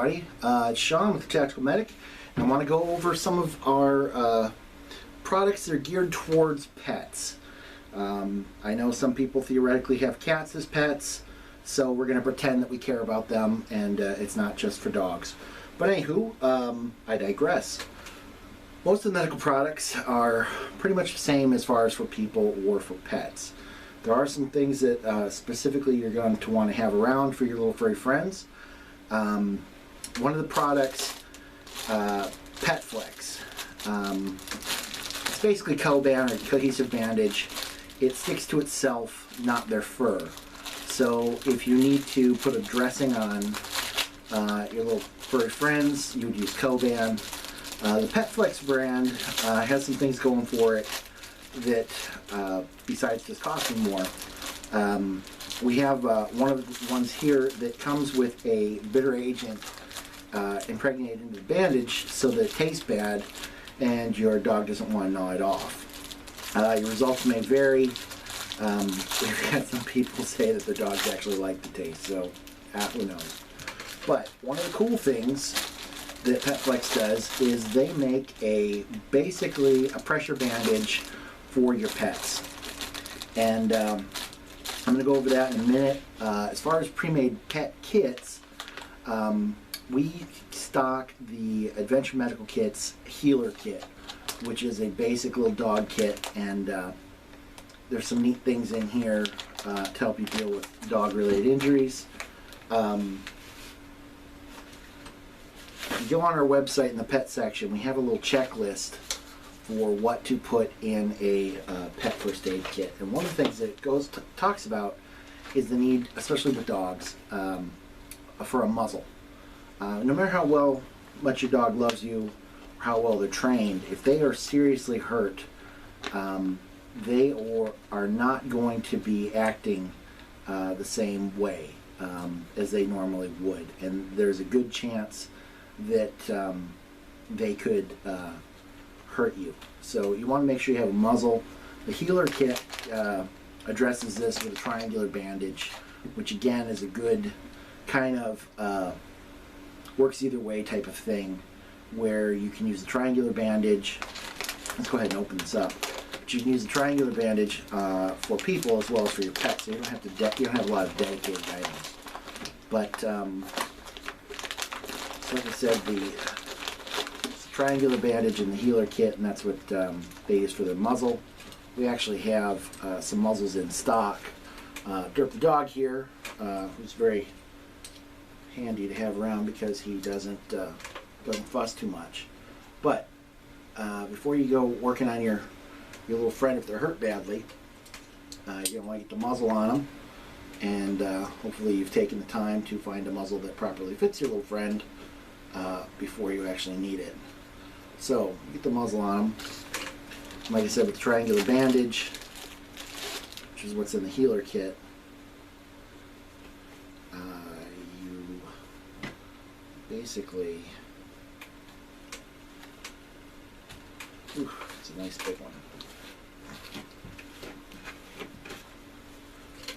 everybody. It's Shawn with the Tactical Medic, and I want to go over some of our products that are geared towards pets. I know some people theoretically have cats as pets, so we're going to pretend that we care about them, and it's not just for dogs. But anywho, I digress. Most of the medical products are pretty much the same as far as for people or for pets. There are some things that specifically you're going to want to have around for your little furry friends. One of the products, Pet Flex. It's basically Coban or cohesive bandage. It sticks to itself, not their fur. So if you need to put a dressing on your little furry friends, you would use Coban. The Pet Flex brand has some things going for it that, besides just costing more, we have one of the ones here that comes with a bitter agent impregnated into the bandage so that it tastes bad and your dog doesn't want to gnaw it off. Your results may vary. We've had some people say that their dogs actually like the taste, so who knows. But one of the cool things that Pet Flex does is they make basically a pressure bandage for your pets. And I'm going to go over that in a minute. As far as pre-made pet kits, we stock the Adventure Medical Kit's Healer Kit, which is a basic little dog kit, and there's some neat things in here to help you deal with dog-related injuries. If you go on our website in the pet section, we have a little checklist for what to put in a pet first aid kit. And one of the things that it talks about is the need, especially with dogs, for a muzzle. No matter how much your dog loves you, or how well they're trained, if they are seriously hurt, they are not going to be acting the same way as they normally would. And there's a good chance that they could hurt you. So you want to make sure you have a muzzle. The Healer Kit addresses this with a triangular bandage, which again is a good kind of works either way type of thing, where you can use the triangular bandage. Let's go ahead and open this up. But you can use the triangular bandage for people as well as for your pets. So you don't have to you don't have a lot of dedicated items. But like I said, the triangular bandage in the Healer Kit, and that's what they use for their muzzle. We actually have some muzzles in stock. Derp the dog here, who's very handy to have around because he doesn't fuss too much. But before you go working on your little friend if they're hurt badly, you want to get the muzzle on them, and hopefully you've taken the time to find a muzzle that properly fits your little friend before you actually need it. So get the muzzle on them. Like I said, with the triangular bandage, which is what's in the Healer Kit, you basically, it's a nice big one.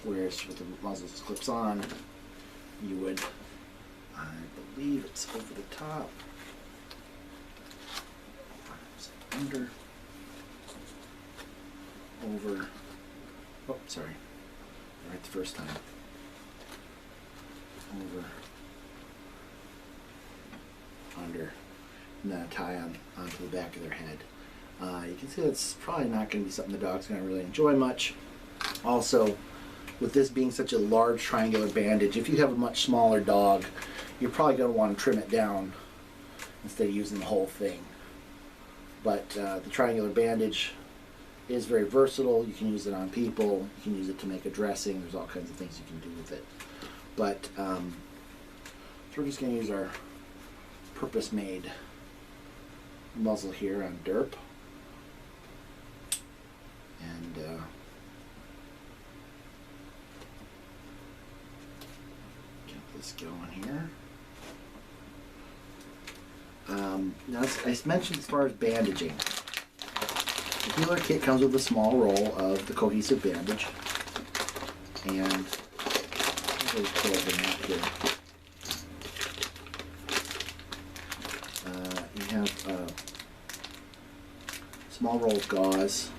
Whereas with the muzzle that clips on, you would, I believe it's over the top, under, over, oh sorry, right the first time, over, under, and then a tie onto the back of their head. You can see that's probably not going to be something the dog's going to really enjoy much. Also, with this being such a large triangular bandage, if you have a much smaller dog, you're probably going to want to trim it down instead of using the whole thing. But the triangular bandage is very versatile. You can use it on people. You can use it to make a dressing. There's all kinds of things you can do with it. But so we're just going to use our purpose-made muzzle here on Derp. And get this going here. Now, as I mentioned, as far as bandaging, the Healer Kit comes with a small roll of the cohesive bandage, and pull the map here. small roll of gauze,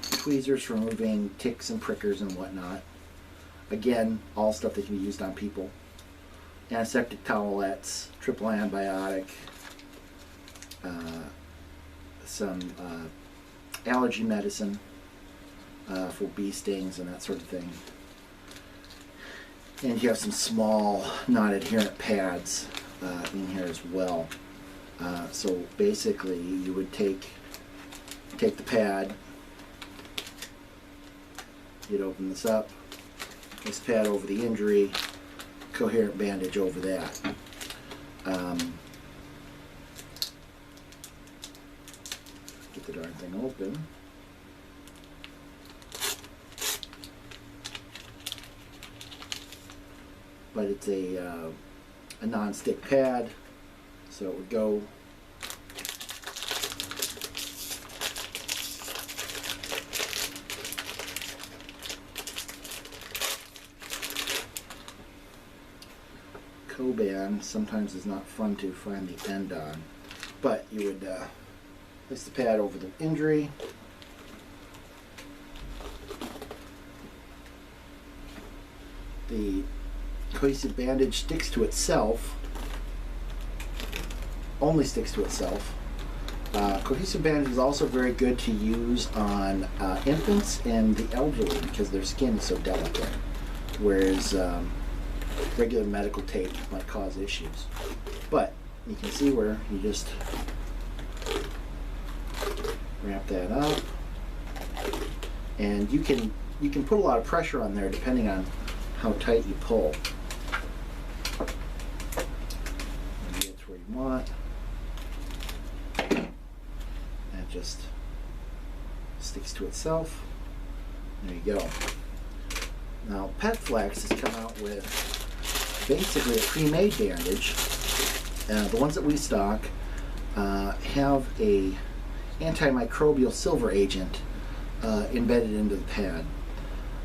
tweezers for removing ticks and prickers and whatnot. Again, all stuff that can be used on people. Antiseptic towelettes, triple antibiotic, some allergy medicine for bee stings and that sort of thing. And you have some small non-adherent pads in here as well. So basically you would take the pad, you'd open this up, this pad over the injury, coherent bandage over that. Get the darn thing open. But it's a non-stick pad, so it would go Coban sometimes is not fun to find the end on, but you would place the pad over the injury, the cohesive bandage sticks to itself, only sticks to itself. Cohesive bandage is also very good to use on infants and the elderly because their skin is so delicate, whereas regular medical tape might cause issues. But you can see where you just wrap that up, and you can put a lot of pressure on there depending on how tight you pull. And get to where you want. That just sticks to itself. There you go. Now PetFlex has come out with basically a pre-made bandage. The ones that we stock have a antimicrobial silver agent embedded into the pad.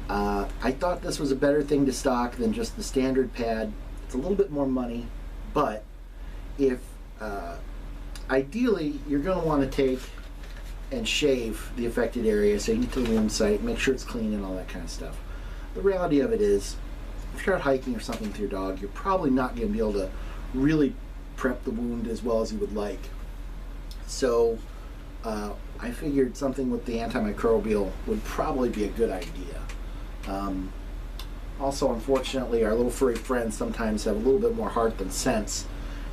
I thought this was a better thing to stock than just the standard pad. It's a little bit more money, but if ideally you're going to want to take and shave the affected area so you get to the wound site, make sure it's clean and all that kind of stuff. The reality of it is, if you're out hiking or something with your dog, you're probably not going to be able to really prep the wound as well as you would like. So I figured something with the antimicrobial would probably be a good idea. Also, unfortunately, our little furry friends sometimes have a little bit more heart than sense,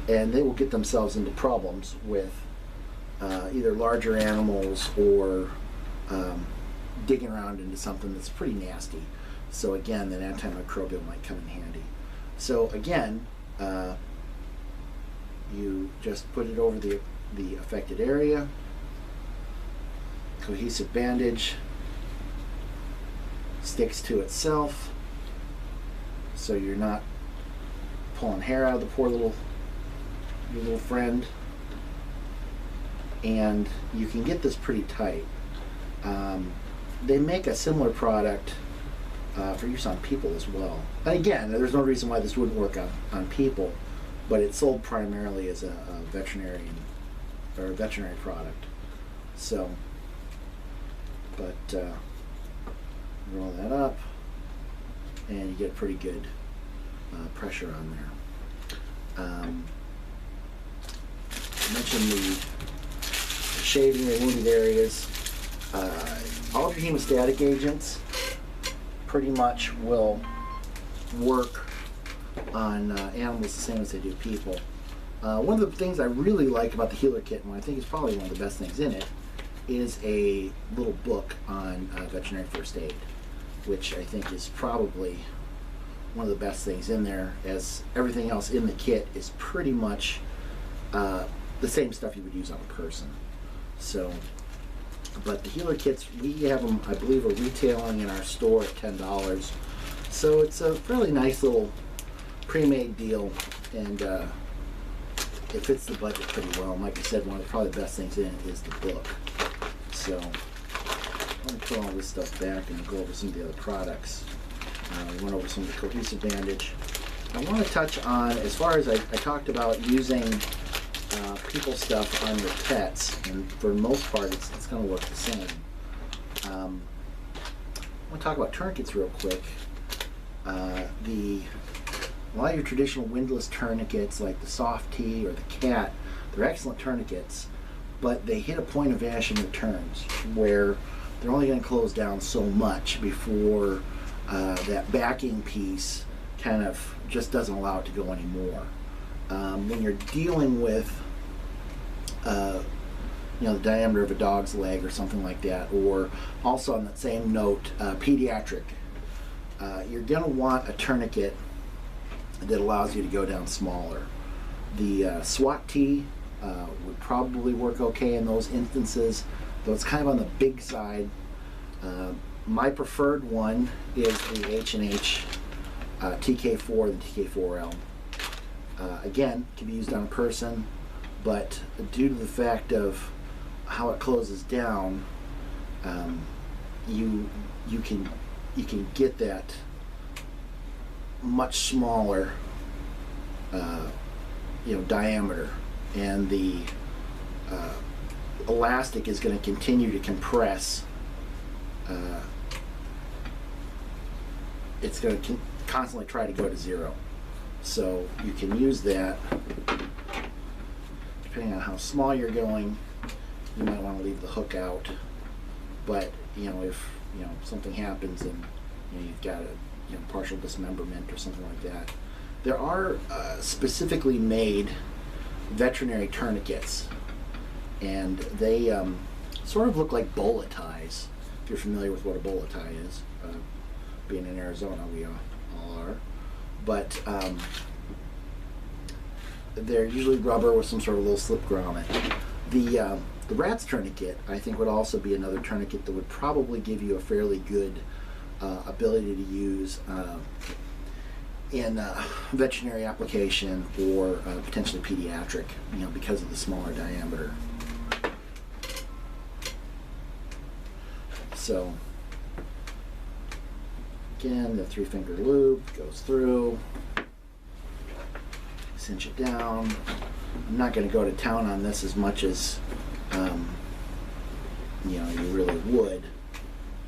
and they will get themselves into problems with either larger animals or digging around into something that's pretty nasty. So again, that antimicrobial might come in handy. So again, you just put it over the affected area, cohesive bandage, sticks to itself, so you're not pulling hair out of the poor your little friend. And you can get this pretty tight. They make a similar product for use on people as well. And again, there's no reason why this wouldn't work on people, but it's sold primarily as a veterinary product. So, but roll that up, and you get pretty good pressure on there. I mentioned the shaving the wounded areas. All of your hemostatic agents pretty much will work on animals the same as they do people. One of the things I really like about the Healer Kit, and I think is probably one of the best things in it, is a little book on veterinary first aid, which I think is probably one of the best things in there, as everything else in the kit is pretty much the same stuff you would use on a person. So, but the Healer Kits, we have them, I believe, are retailing in our store at $10. So it's a fairly nice little pre-made deal, and it fits the budget pretty well. And like I said, one of the probably the best things in it is the book. So I'm going to put all this stuff back and go over some of the other products. We went over some of the cohesive bandage. I want to touch on, as far as I talked about using people's stuff on your pets, and for the most part, it's going to look the same. I'm going to talk about tourniquets real quick. A lot of your traditional windlass tourniquets, like the Soft T or the Cat, they're excellent tourniquets, but they hit a point of diminishing returns where they're only going to close down so much before that backing piece kind of just doesn't allow it to go anymore. When you're dealing with the diameter of a dog's leg or something like that, or also on that same note, pediatric, you're going to want a tourniquet that allows you to go down smaller. The SWAT T would probably work okay in those instances, though it's kind of on the big side. My preferred one is the H&H TK4, the TK4L. Again, can be used on a person, but due to the fact of how it closes down, you can get that much smaller diameter, and the elastic is going to continue to compress. It's going to constantly try to go to zero. So you can use that. Depending on how small you're going, you might want to leave the hook out. But if something happens and you've got a partial dismemberment or something like that, there are specifically made veterinary tourniquets, and they sort of look like bola ties. If you're familiar with what a bola tie is, being in Arizona, we all are. But they're usually rubber with some sort of little slip grommet. The rat's tourniquet, I think, would also be another tourniquet that would probably give you a fairly good ability to use in veterinary application, or potentially pediatric, because of the smaller diameter. So again, the 3-finger loop goes through, cinch it down. I'm not going to go to town on this as much as you really would,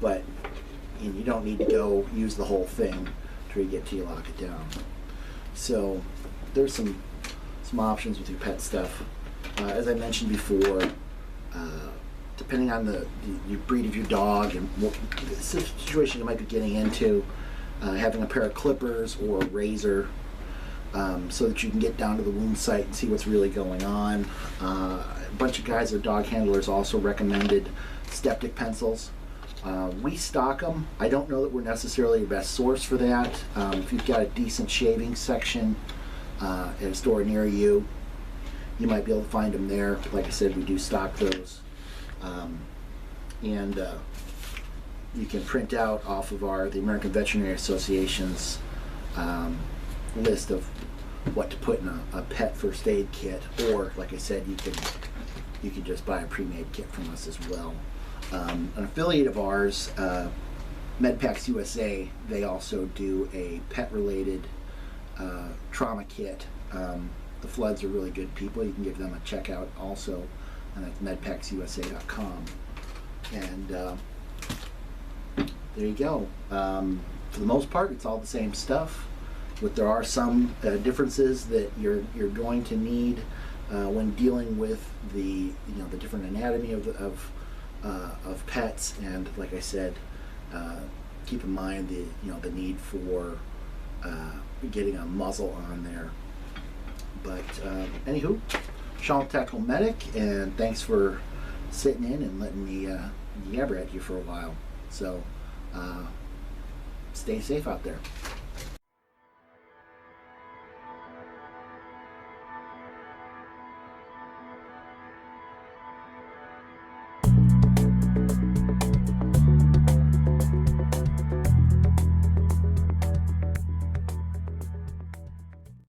but you don't need to go use the whole thing till you get to lock it down. So there's some options with your pet stuff. As I mentioned before, depending on the breed of your dog and what situation you might be getting into, having a pair of clippers or a razor, so that you can get down to the wound site and see what's really going on. A bunch of guys or dog handlers also recommended Steptic pencils. We stock them. I don't know that we're necessarily your best source for that. If you've got a decent shaving section at a store near you, you might be able to find them there. Like I said, we do stock those. And you can print out off of the American Veterinary Association's list of what to put in a pet first aid kit, or like I said, you can just buy a pre-made kit from us as well. An affiliate of ours, MedPacks USA, they also do a pet-related trauma kit. The Floods are really good people. You can give them a check out also, and that's medpacksusa.com. And there you go. For the most part, it's all the same stuff, but there are some differences that you're going to need when dealing with the different anatomy of pets. And like I said, keep in mind the need for getting a muzzle on there. But anywho, Shawn, Tactical Medic, and thanks for sitting in and letting me yabber at you for a while. So stay safe out there.